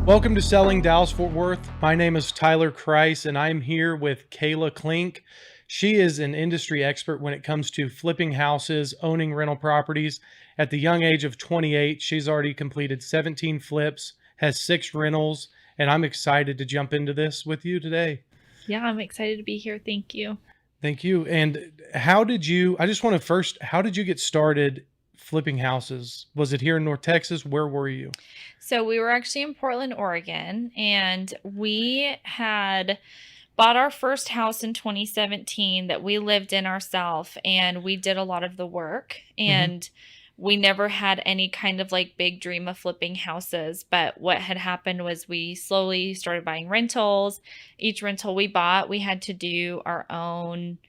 Welcome to Selling Dallas Fort Worth. My name is Tyler Kreis, and I'm here with Kala Klink. She is an industry expert when it comes to flipping houses, owning rental properties. At the young age of 28, she's already completed 17 flips, has 6 rentals, and I'm excited to jump into this with you today. Yeah, I'm excited to be here. Thank you. Thank you. And I just want to first, how did you get started flipping houses? Was it here in North Texas? Where were you? So we were actually in Portland, Oregon, and we had bought our first house in 2017 that we lived in ourselves, and we did a lot of the work. And we never had any kind of like big dream of flipping houses. But what had happened was we slowly started buying rentals. Each rental we bought, we had to do our own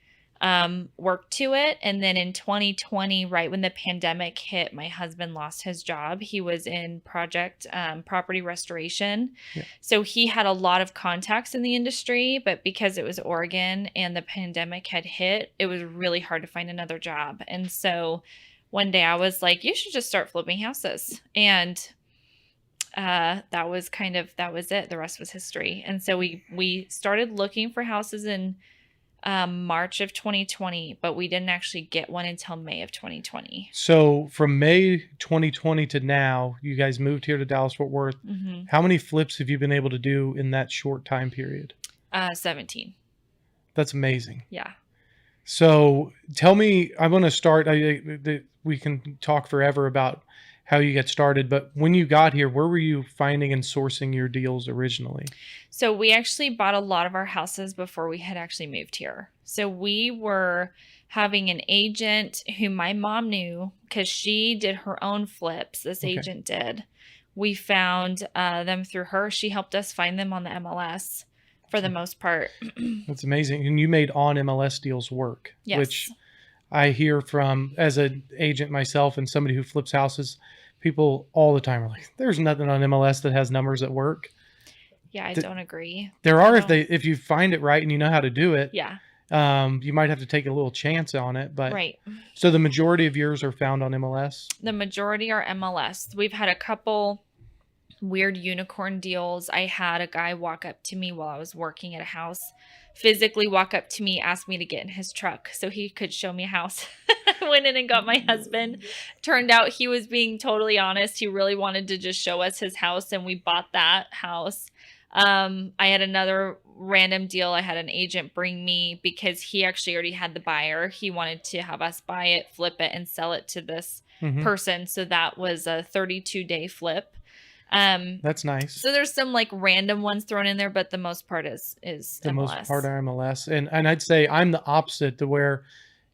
work to it. And then in 2020, right when the pandemic hit, my husband lost his job. He was in project property restoration. Yeah. So he had a lot of contacts in the industry, but because it was Oregon and the pandemic had hit, it was really hard to find another job. And so one day I was like, you should just start flipping houses. And that was it. The rest was history. And so we started looking for houses in March of 2020, but we didn't actually get one until May of 2020. So from May 2020 to now, you guys moved here to Dallas Fort Worth. Mm-hmm. How many flips have you been able to do in that short time period? 17. That's amazing. Yeah. So tell me, I'm going to start. We can talk forever about how you get started, but when you got here, where were you finding and sourcing your deals originally? So we actually bought a lot of our houses before we had actually moved here. So we were having an agent who my mom knew because she did her own flips. This agent did. We found them through her. She helped us find them on the MLS for the most part. That's amazing. And you made on MLS deals work, Yes. which I hear from as an agent myself and somebody who flips houses. People all the time are like, there's nothing on MLS that has numbers that work. Yeah, I don't agree. There are if you find it right and you know how to do it. Yeah. You might have to take a little chance on it, but right. So the majority of yours are found on MLS? The majority are MLS. We've had a couple weird unicorn deals. I had a guy walk up to me while I was working at a house, physically walk up to me, ask me to get in his truck so he could show me a house. I went in and got my husband. Turned out he was being totally honest. He really wanted to just show us his house, and we bought that house. I had another random deal. I had an agent bring me because he actually already had the buyer. He wanted to have us buy it, flip it, and sell it to this person. So that was a 32-day flip. That's nice. So there's some like random ones thrown in there, but the most part is the MLS. most part are MLS. And I'd say I'm the opposite, to where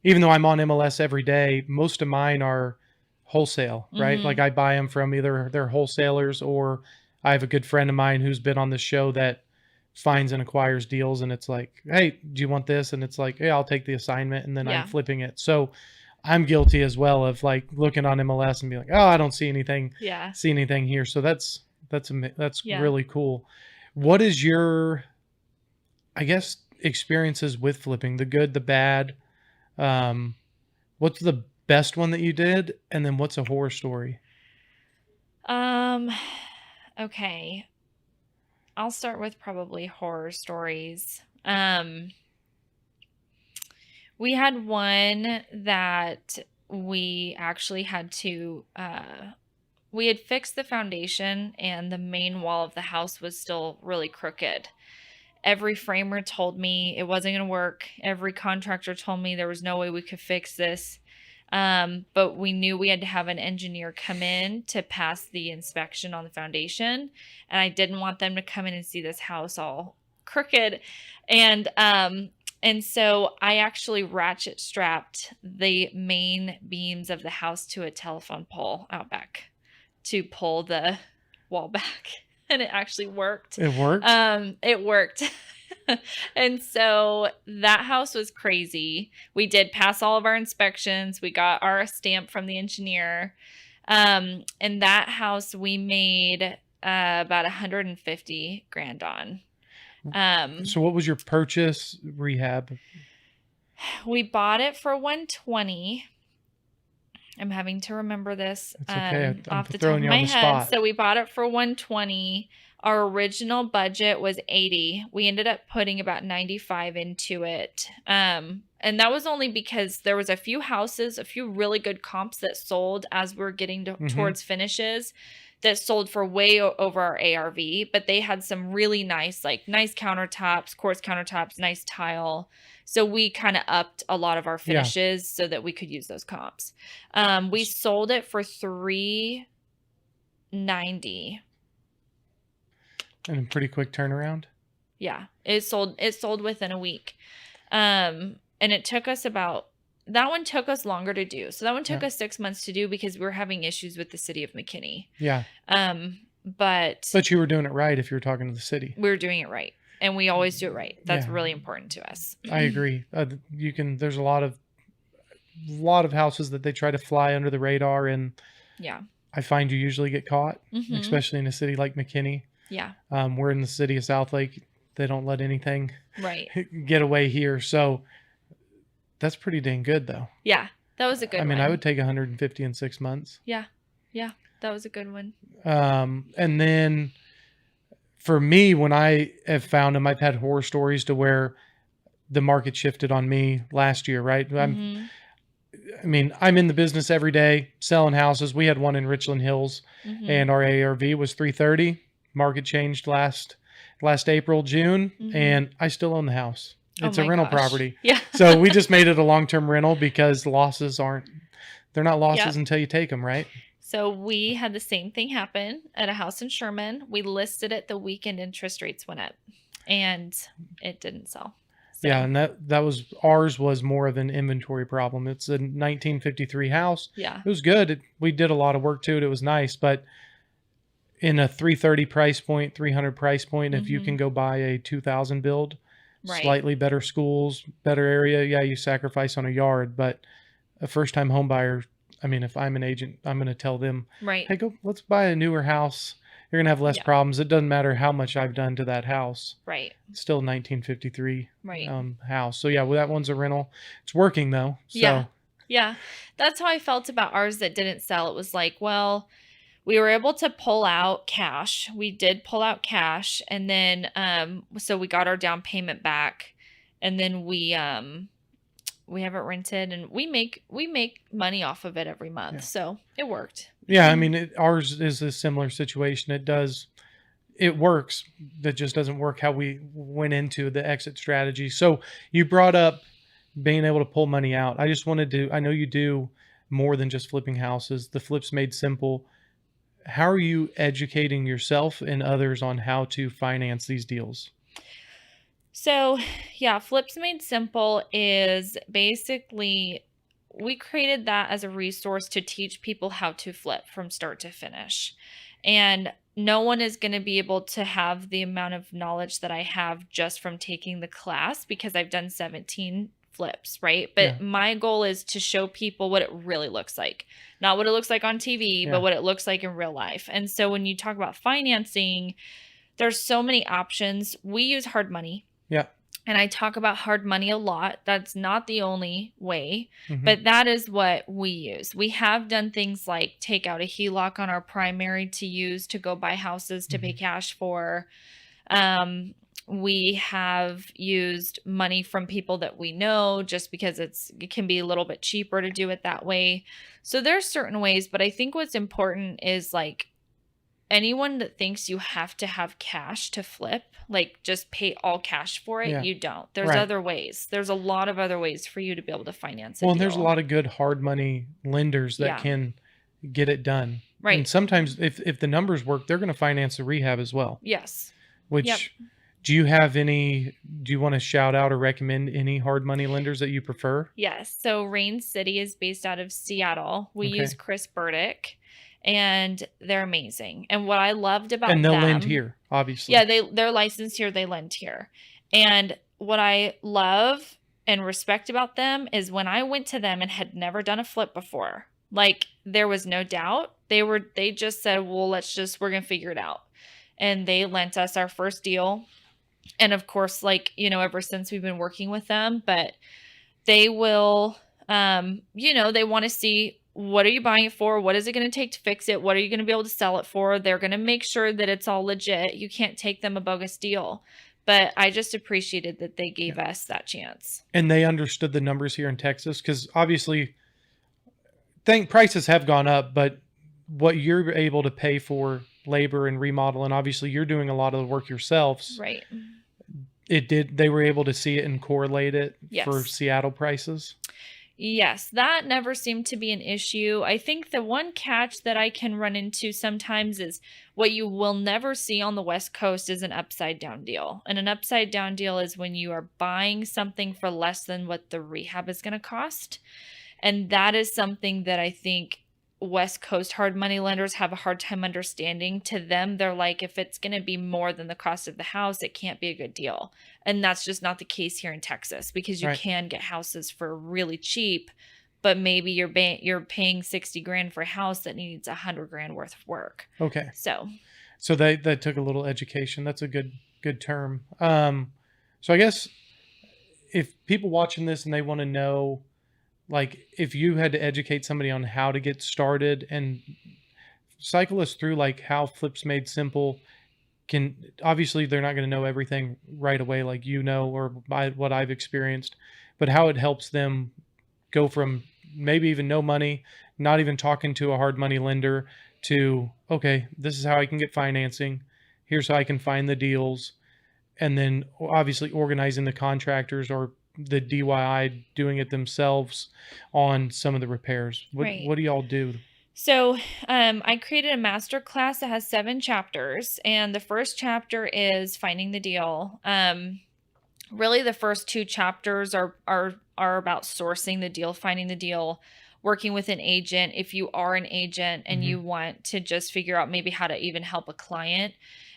even though I'm on MLS every day, most of mine are wholesale, right? Like I buy them from either they're wholesalers, or I have a good friend of mine who's been on the show that finds and acquires deals, and it's like, hey, do you want this? And it's like, hey, I'll take the assignment, and then I'm flipping it. So I'm guilty as well of like looking on MLS and be like, oh, I don't see anything here. So that's really cool. What is your, I guess, experiences with flipping, the good, the bad? What's the best one that you did? And then what's a horror story? Okay. I'll start with probably horror stories. We had one that we actually had to, we had fixed the foundation and the main wall of the house was still really crooked. Every framer told me it wasn't going to work. Every contractor told me there was no way we could fix this. But we knew we had to have an engineer come in to pass the inspection on the foundation. And I didn't want them to come in and see this house all crooked. And so I actually ratchet strapped the main beams of the house to a telephone pole out back to pull the wall back. And it actually worked. It worked? It worked. And so that house was crazy. We did pass all of our inspections. We got our stamp from the engineer. And that house we made about $150,000 on. So what was your purchase rehab? We bought it for $120,000. I'm having to remember this It's okay. I'm off the top throwing of you on my the head. spot. So we bought it for 120. Our original budget was 80. We ended up putting about 95 into it. And that was only because there was a few houses, a few really good comps that sold as we're getting towards finishes that sold for way over our ARV, but they had some really nice, like nice countertops, quartz countertops, nice tile. So we kind of upped a lot of our finishes so that we could use those comps. We sold it for $390. And a pretty quick turnaround. Yeah, it sold within a week. And it took us that one took us longer to do. So that one took us 6 months to do because we were having issues with the city of McKinney. Yeah. But you were doing it right if you were talking to the city. We were doing it right. And we always do it right. That's really important to us. I agree. There's a lot of houses that they try to fly under the radar, and I find you usually get caught, especially in a city like McKinney. Yeah. We're in the city of Southlake. They don't let anything get away here. So that's pretty dang good, though. Yeah, that was a good one. I would take 150 in 6 months. Yeah. Yeah, that was a good one. And then for me, when I have found them, I've had horror stories to where the market shifted on me last year, right? I'm in the business every day selling houses. We had one in Richland Hills and our ARV was 330. Market changed last April, June, and I still own the house. It's a rental property. Yeah. So we just made it a long-term rental because they're not losses until you take them, right? So we had the same thing happen at a house in Sherman. We listed it the weekend interest rates went up and it didn't sell. So. Yeah, and ours was more of an inventory problem. It's a 1953 house. Yeah. It was good. We did a lot of work to it. It was nice, but in a 330 price point, 300 price point, if you can go buy a 2000 build, slightly better schools, better area, you sacrifice on a yard, but a first-time home buyer, if I'm an agent, I'm going to tell them, hey, let's buy a newer house. You're going to have less problems. It doesn't matter how much I've done to that house. Right. It's still 1953 house. So that one's a rental. It's working though. So. Yeah. That's how I felt about ours that didn't sell. It was like, well, we were able to pull out cash. We did pull out cash. And then, so we got our down payment back, and then we have it rented, and we make money off of it every month. Yeah. So it worked. Yeah. Ours is a similar situation. It works. That just doesn't work how we went into the exit strategy. So you brought up being able to pull money out. I just wanted to, I know you do more than just flipping houses. The Flips Made Simple. How are you educating yourself and others on how to finance these deals? So, Flips Made Simple is basically, we created that as a resource to teach people how to flip from start to finish. And no one is going to be able to have the amount of knowledge that I have just from taking the class, because I've done 17 flips, right? But my goal is to show people what it really looks like. Not what it looks like on TV, but what it looks like in real life. And so when you talk about financing, there's so many options. We use hard money. Yeah. And I talk about hard money a lot. That's not the only way, but that is what we use. We have done things like take out a HELOC on our primary to use to go buy houses to pay cash for. We have used money from people that we know just because it can be a little bit cheaper to do it that way. So there's certain ways, but I think what's important is like anyone that thinks you have to have cash to flip, like just pay all cash for it, you don't. There's other ways. There's a lot of other ways for you to be able to finance it. Well, and there's a lot of good hard money lenders that can get it done. Right. And sometimes if the numbers work, they're going to finance the rehab as well. Yes. Which do you want to shout out or recommend any hard money lenders that you prefer? Yes. So Rain City is based out of Seattle. We use Chris Burdick, and they're amazing. And what I loved about them. And they'll lend here, obviously. Yeah, they're licensed here. They lend here. And what I love and respect about them is when I went to them and had never done a flip before, like there was no doubt. They just said, well, we're going to figure it out. And they lent us our first deal. And of course, ever since we've been working with them, but they will, they want to see what are you buying it for? What is it going to take to fix it? What are you going to be able to sell it for? They're going to make sure that it's all legit. You can't take them a bogus deal. But I just appreciated that they gave us that chance. And they understood the numbers here in Texas, because obviously prices have gone up, but what you're able to pay for labor and remodel, and obviously you're doing a lot of the work yourselves. Right. They were able to see it and correlate it for Yes. Seattle prices. Yes, that never seemed to be an issue. I think the one catch that I can run into sometimes is what you will never see on the West Coast is an upside down deal. And an upside down deal is when you are buying something for less than what the rehab is going to cost. And that is something that I think West Coast hard money lenders have a hard time understanding. To them, they're like, if it's going to be more than the cost of the house, it can't be a good deal. And that's just not the case here in Texas, because you can get houses for really cheap, but maybe you're paying 60 grand for a house that needs 100 grand worth of work. Okay. So they took a little education. That's a good term. So I guess if people watching this and they want to know, like, if you had to educate somebody on how to get started, and cycle us through like how Flips Made Simple can, obviously they're not going to know everything right away, like, or by what I've experienced, but how it helps them go from maybe even no money, not even talking to a hard money lender, to, okay, this is how I can get financing. Here's how I can find the deals. And then obviously organizing the contractors or the DIY doing it themselves on some of the repairs. What do y'all do? So I created a masterclass that has 7 chapters, and the first chapter is finding the deal. Really, the first 2 chapters are about sourcing the deal, finding the deal, working with an agent. If you are an agent and you want to just figure out maybe how to even help a client.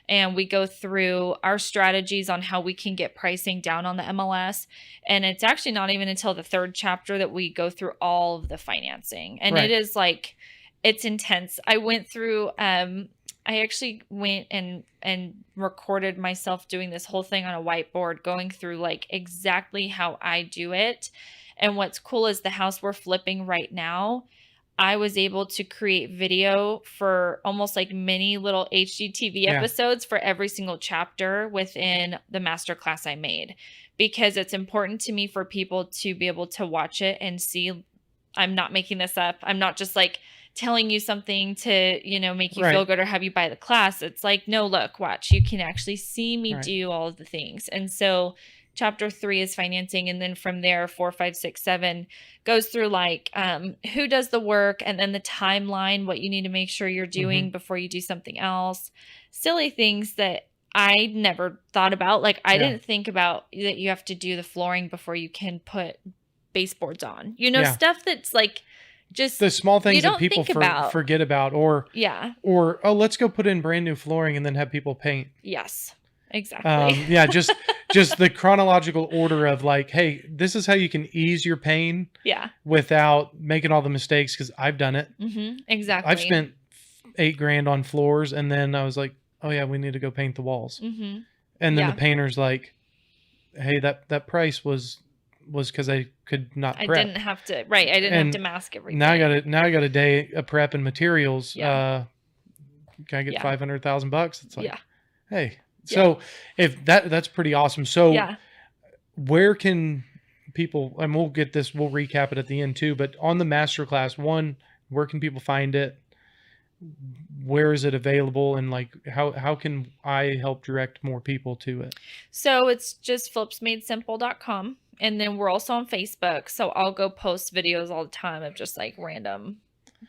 And we go through our strategies on how we can get pricing down on the MLS. And it's actually not even until the 3rd chapter that we go through all of the financing. And it is like, it's intense. I went through, I actually went and recorded myself doing this whole thing on a whiteboard, going through like exactly how I do it. And what's cool is the house we're flipping right now, I was able to create video for almost like mini little HGTV episodes for every single chapter within the masterclass I made, because it's important to me for people to be able to watch it and see I'm not making this up. I'm not just like telling you something to, make you feel good or have you buy the class. It's like, no, look, watch, you can actually see me do all of the things. And so chapter 3 is financing. And then from there, 4, 5, 6, 7 goes through like who does the work, and then the timeline, what you need to make sure you're doing before you do something else. Silly things that I never thought about. Like I didn't think about that you have to do the flooring before you can put baseboards on. Stuff that's like just the small things that people forget about, or oh, let's go put in brand new flooring and then have people paint. Yes. Exactly. Just the chronological order of like, hey, this is how you can ease your pain without making all the mistakes, because I've done it. Exactly. I've spent $8,000 on floors, and then I was like, oh yeah, we need to go paint the walls. And then the painter's like, hey, that price was because I could not prep. I didn't have to I didn't have to mask everything. Now I got a day of prep and materials. Can I get $500,000? It's like, hey. So if that's pretty awesome. So where can people, and we'll recap it at the end too, but on the masterclass, one, where can people find it? Where is it available? And like, how can I help direct more people to it? So it's just flipsmadesimple.com. And then we're also on Facebook. So I'll go post videos all the time of just like random,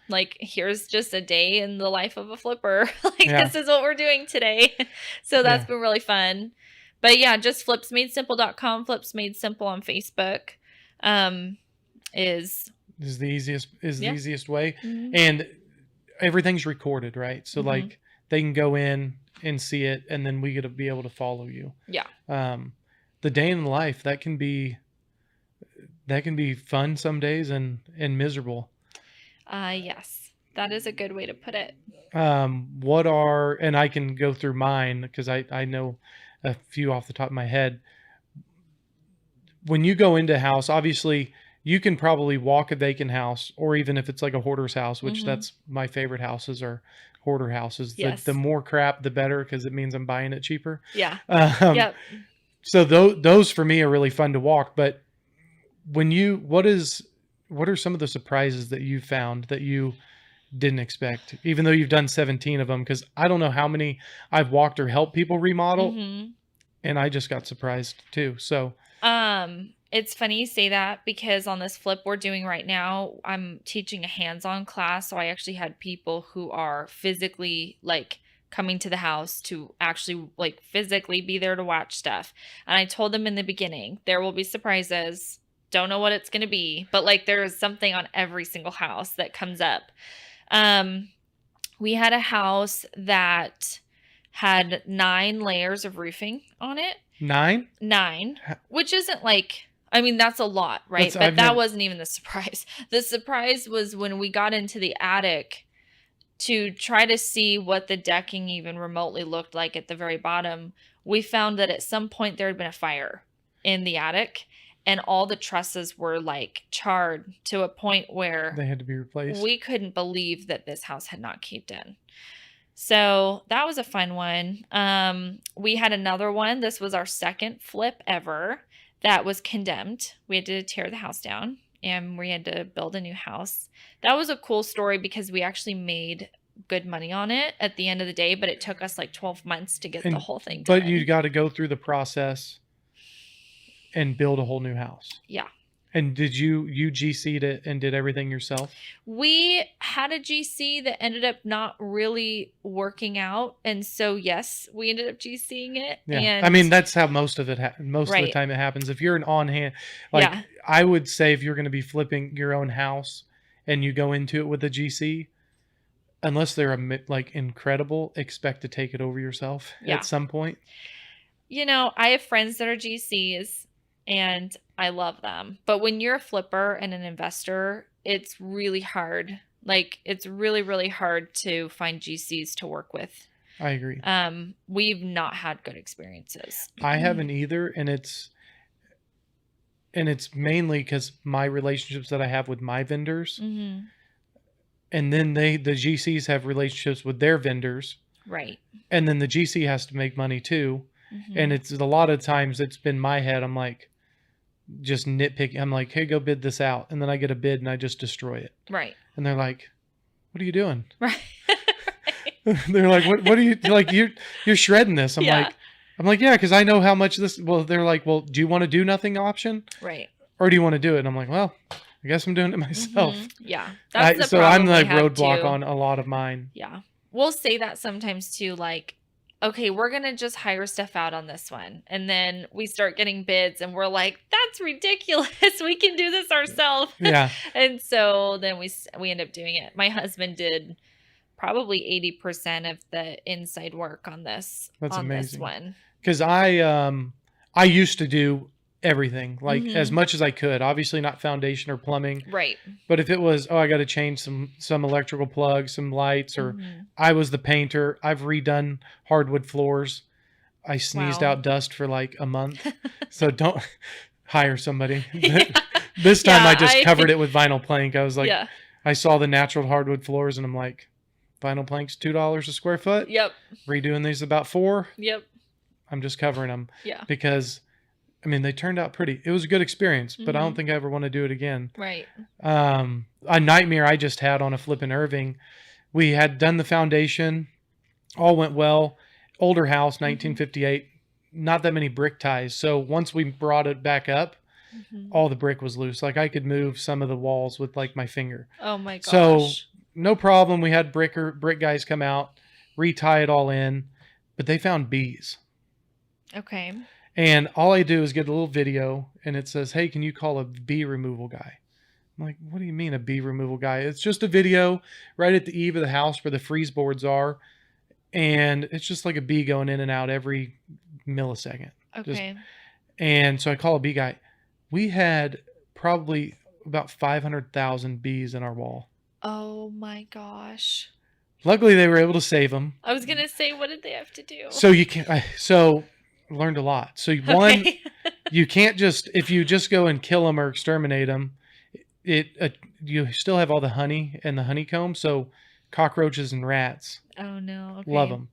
like, here's just a day in the life of a flipper. This is what we're doing today. So that's been really fun. But just flipsmadesimple.com, Flips Made Simple on Facebook is the easiest way. And everything's recorded, right? So like they can go in and see it, and then we get to be able to follow you. The day in the life, that can be fun some days and miserable. Yes, that is a good way to put it. And I can go through mine because I know a few off the top of my head. When you go into a house, obviously you can probably walk a vacant house, or even if it's like a hoarder's house, which Mhm. that's my favorite houses are hoarder houses. The Yes. more crap, the better, because it means I'm buying it cheaper. Yeah. Um, Yep. so those for me are really fun to walk. But when you, what are some of the surprises that you found that you didn't expect, even though you've done 17 of them? Because I don't know how many I've walked or helped people remodel, Mhm. and I just got surprised too. So It's funny you say that because on this flip we're doing right now, I'm teaching a hands-on class. So I actually had people who are physically like coming to the house to actually like physically be there to watch stuff. And I told them in the beginning, there will be surprises. Don't know what it's going to be, but like there is something on every single house that comes up. Um, we had a house that had 9 layers of roofing on it. 9? 9, which isn't like, I mean, that's a lot, right? That's, But I've that never, wasn't even the surprise. The surprise was when we got into the attic to try to see what the decking even remotely looked like at the very bottom. We found that at some point there had been a fire in the attic and all the trusses were like charred to a point where they had to be replaced. we couldn't believe that this house had not caved in. So that was a fun one. We had another one. This was our second flip ever that was condemned. We had to tear the house down and we had to build a new house. That was a cool story because we actually made good money on it at the end of the day, but it took us like 12 months to get the And whole thing but done. you got to go through the process and build a whole new house. Yeah. And did you GC'd it and did everything yourself? We had a GC that ended up not really working out. And so, yes, we ended up GCing it. Yeah. And I mean, that's how most of it, most of the Right. time it happens. If you're an on hand, like Yeah. I would say if you're going to be flipping your own house and you go into it with a GC, unless they're like incredible, expect to take it over yourself Yeah. at some point. You know, I have friends that are GCs and I love them. But when you're a flipper and an investor, it's really hard. Like it's really, really hard to find GCs to work with. I agree. We've not had good experiences. I haven't either, and it's mainly because my relationships that I have with my vendors, Mm-hmm. and then the GCs have relationships with their vendors, Right. and then the GC has to make money too. Mm-hmm. And it's a lot of times it's been my head. I'm like, just nitpicking. I'm like, hey, go bid this out, and then I get a bid and I just destroy it. Right. And they're like, what are you doing? Right. They're like, what are you like? You're shredding this. I'm like, yeah, because I know how much this. Well, they're like, well, do you want to do nothing option, Right. or do you want to do it? And I'm like, well, I guess I'm doing it myself. Mm-hmm. Yeah. That's the so problem I'm the we have roadblock too. on a lot of mine. Yeah. We'll say that sometimes too, like, okay, we're going to just hire stuff out on this one. And then we start getting bids and we're like, that's ridiculous. We can do this ourselves. Yeah. And so then we end up doing it. My husband did probably 80% of the inside work on this. That's on amazing. This one. Because I used to do everything, like as much as I could. Obviously not foundation or plumbing. Right. But if it was, I got to change some electrical plugs, some lights, or I was the painter, I've redone hardwood floors. I sneezed out dust for like a month. So don't hire somebody. This time I just covered it with vinyl plank. I was like, I saw the natural hardwood floors and I'm like, vinyl plank's $2 a square foot. Yep. Redoing these about $4. Yep. I'm just covering them. Yeah. Because I mean, they turned out pretty. It was a good experience, but I don't think I ever want to do it again. Right. A nightmare I just had on a flip in Irving. We had done the foundation. All went well. Older house, 1958. Not that many brick ties. So once we brought it back up, all the brick was loose. Like I could move some of the walls with like my finger. Oh my gosh. So no problem. We had brick guys come out, retie it all in, but they found bees. Okay. And all I do is get a little video and it says, hey, can you call a bee removal guy? I'm like, what do you mean a bee removal guy? It's just a video right at the eave of the house where the freeze boards are. And it's just like a bee going in and out every millisecond. Okay. And so I call a bee guy. We had probably about 500,000 bees in our wall. Oh my gosh. Luckily, they were able to save them. I was going to say, what did they have to do? So you can, learned a lot. So one, you can't just, if you just go and kill them or exterminate them, you still have all the honey and the honeycomb, so cockroaches and rats Oh no. love Okay. them.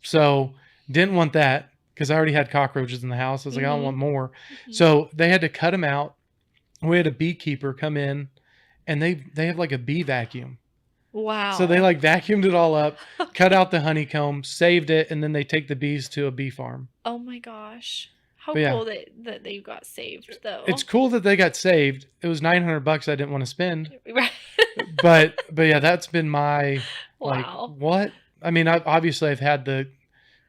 So didn't want that because I already had cockroaches in the house. I was like, I don't Mm-hmm. want more. Mm-hmm. So they had to cut them out. We had a beekeeper come in, and they have like a bee vacuum. Wow. So they like vacuumed it all up, cut out the honeycomb, saved it, and then they take the bees to a bee farm. Oh my gosh. How But yeah, cool that they got saved though. it's cool that they got saved. It was $900 I didn't want to spend. Right. But yeah, that's been my like Wow. what? I mean, I've had the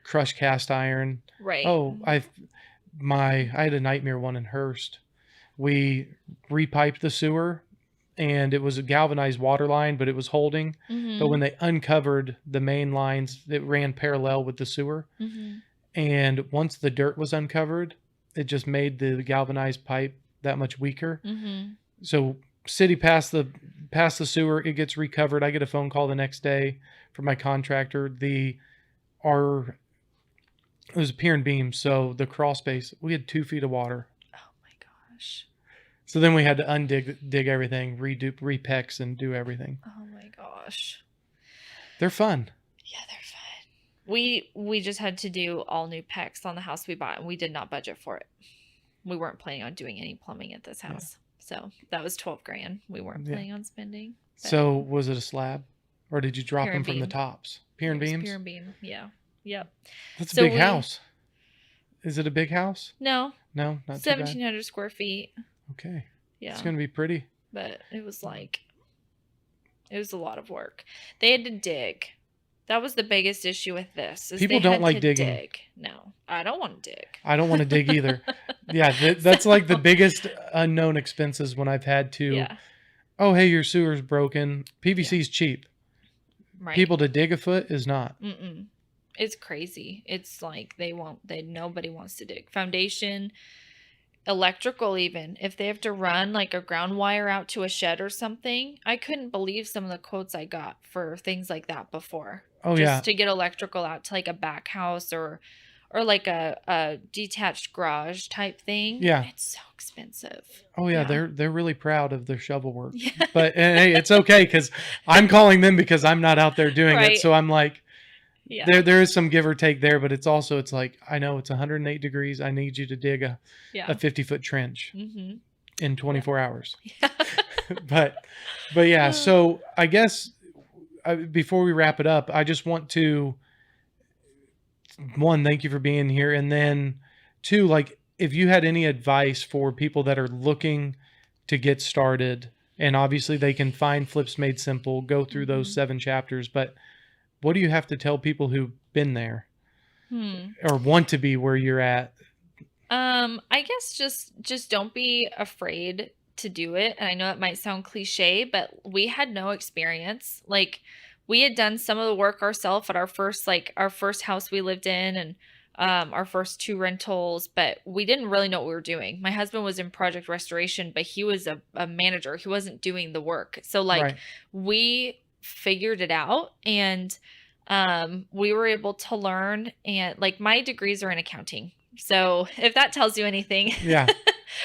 crushed cast iron. Right. Oh, I had a nightmare one in Hearst. We repiped the sewer, and it was a galvanized water line, but it was holding. Mm-hmm. But when they uncovered the main lines, it ran parallel with the sewer. Mm-hmm. And once the dirt was uncovered, it just made the galvanized pipe that much weaker. Mm-hmm. So city passed the sewer, it gets recovered. I get a phone call the next day from my contractor. It was a pier and beam, so the crawl space, we had 2 feet of water. Oh my gosh. So then we had to dig everything, repex, and do everything. Oh my gosh. They're fun. Yeah, they're fun. We just had to do all new pecs on the house we bought, and we did not budget for it. We weren't planning on doing any plumbing at this house. Yeah. So that was $12,000. We weren't planning on spending. So was it a slab, or did you drop them from beam. the tops? Pier and beams? Pier and beam. Yeah. Yep. That's a big house. Is it a big house? No. No, not 1,700 square feet. Okay. Yeah. It's gonna be pretty. But it was a lot of work. They had to dig. That was the biggest issue with this. People don't like digging. No, I don't want to dig. I don't want to dig either. Yeah, that's like the biggest unknown expenses when I've had to. Yeah. Oh, hey, your sewer's broken. PVC is cheap. Right. People to dig a foot is not. Mm-mm. It's crazy. It's like nobody wants to dig. Foundation, electrical, even if they have to run like a ground wire out to a shed or something. I couldn't believe some of the quotes I got for things like that before. Oh, just to get electrical out to like a back house or like a detached garage type thing. Yeah. It's so expensive. Oh yeah. They're really proud of their shovel work. Yeah. But hey, it's okay because I'm calling them because I'm not out there doing it. So I'm like, yeah. There is some give or take there, but it's like, I know it's 108 degrees. I need you to dig a 50-foot trench in 24 hours. Yeah. but yeah, so I guess before we wrap it up, I just want to, one, thank you for being here. And then two, like if you had any advice for people that are looking to get started, and obviously they can find Flips Made Simple, go through those 7 chapters, but what do you have to tell people who've been there or want to be where you're at? I guess just don't be afraid to do it. And I know it might sound cliche, but we had no experience. Like we had done some of the work ourselves at our first house we lived in and our first 2 rentals, but we didn't really know what we were doing. My husband was in project restoration, but he was a manager. He wasn't doing the work. So we figured it out and we were able to learn, and like my degrees are in accounting. So if that tells you anything, yeah.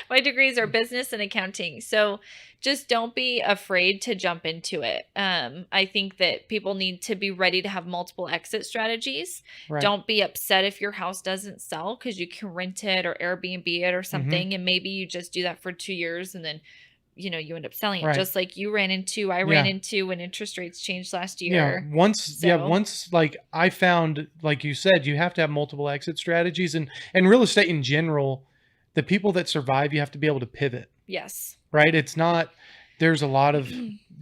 My degrees are business and accounting. So just don't be afraid to jump into it. I think that people need to be ready to have multiple exit strategies. Right. Don't be upset if your house doesn't sell because you can rent it or Airbnb it or something. And maybe you just do that for 2 years and then, you end up selling it. Right. Just like I ran into when interest rates changed last year. Yeah. Once like I found, like you said, you have to have multiple exit strategies and real estate in general, the people that survive, you have to be able to pivot. Yes. Right. It's not, there's a lot of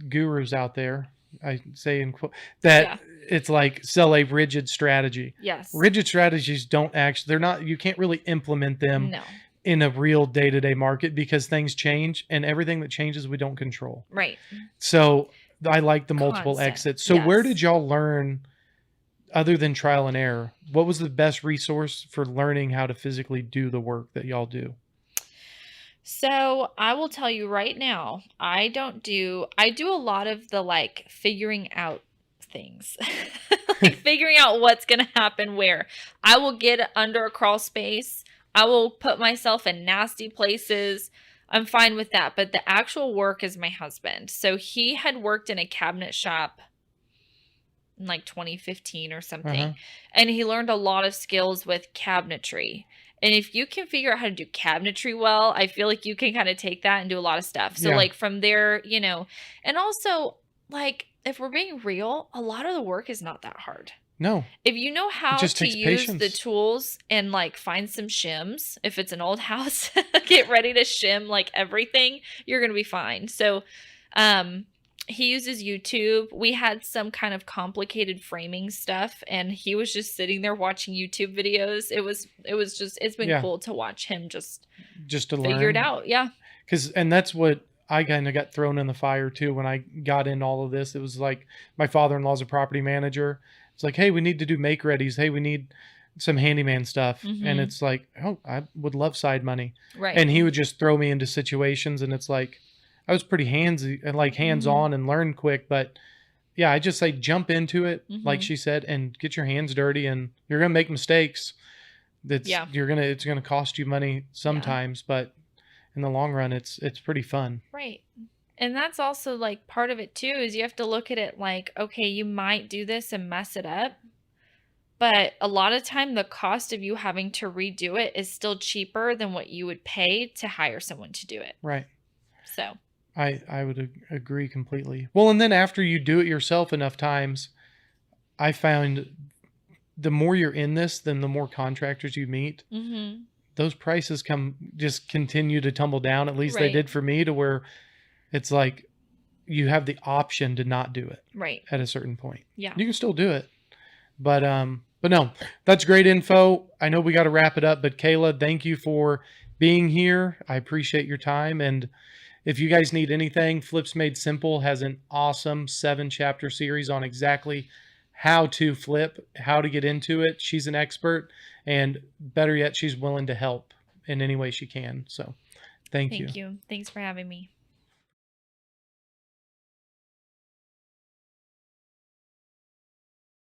gurus out there, I say in quote, that it's like sell a rigid strategy. Yes. Rigid strategies you can't really implement them in a real day-to-day market because things change and everything that changes, we don't control. Right. So I like the multiple exits. So where did y'all learn, other than trial and error, what was the best resource for learning how to physically do the work that y'all do? So I will tell you right now, I do a lot of the figuring out things, figuring out what's going to happen where. I will get under a crawl space. I will put myself in nasty places. I'm fine with that. But the actual work is my husband. So he had worked in a cabinet shop in like 2015 or something. Uh-huh. And he learned a lot of skills with cabinetry. And if you can figure out how to do cabinetry well, I feel like you can kind of take that and do a lot of stuff. So Yeah. like from there, you know, and also like if we're being real, a lot of the work is not that hard. No, If you know it how just to takes use the patience. tools and like find some shims, if it's an old house, get ready to shim like everything, you're going to be fine. So, he uses YouTube. We had some kind of complicated framing stuff and he was just sitting there watching YouTube videos. It was just it's been Yeah, cool to watch him just just to figure it learn. out. Yeah. And that's what I kind of got thrown in the fire too when I got in all of this. It was like my father-in-law's a property manager. It's like, hey, we need to do make readies. Hey, we need some handyman stuff. And Mhm. it's like, oh, I would love side money. Right. And he would just throw me into situations. And it's like, I was pretty handsy and like hands Mhm. on and learn quick. But yeah, I just say jump into it, like Mhm. she said, and get your hands dirty. And you're going to make mistakes. Yeah. It's going to cost you money Yeah. sometimes, but in the long run, it's pretty fun. Right. And that's also like part of it too is you have to look at it like, okay, you might do this and mess it up, but a lot of time the cost of you having to redo it is still cheaper than what you would pay to hire someone to do it. Right. So, I would agree completely. Well, and then after you do it yourself enough times, I found the more you're in this, then the more contractors you meet, mhm. those prices just continue to tumble down. At least they Right. did for me, to where it's like you have the option to not do it Right. at a certain point. Yeah. You can still do it. But no, that's great info. I know we got to wrap it up, but Kayla, thank you for being here. I appreciate your time. And if you guys need anything, Flips Made Simple has an awesome 7-chapter series on exactly how to flip, how to get into it. She's an expert, and better yet, she's willing to help in any way she can. So thank you. Thank you. Thanks for having me.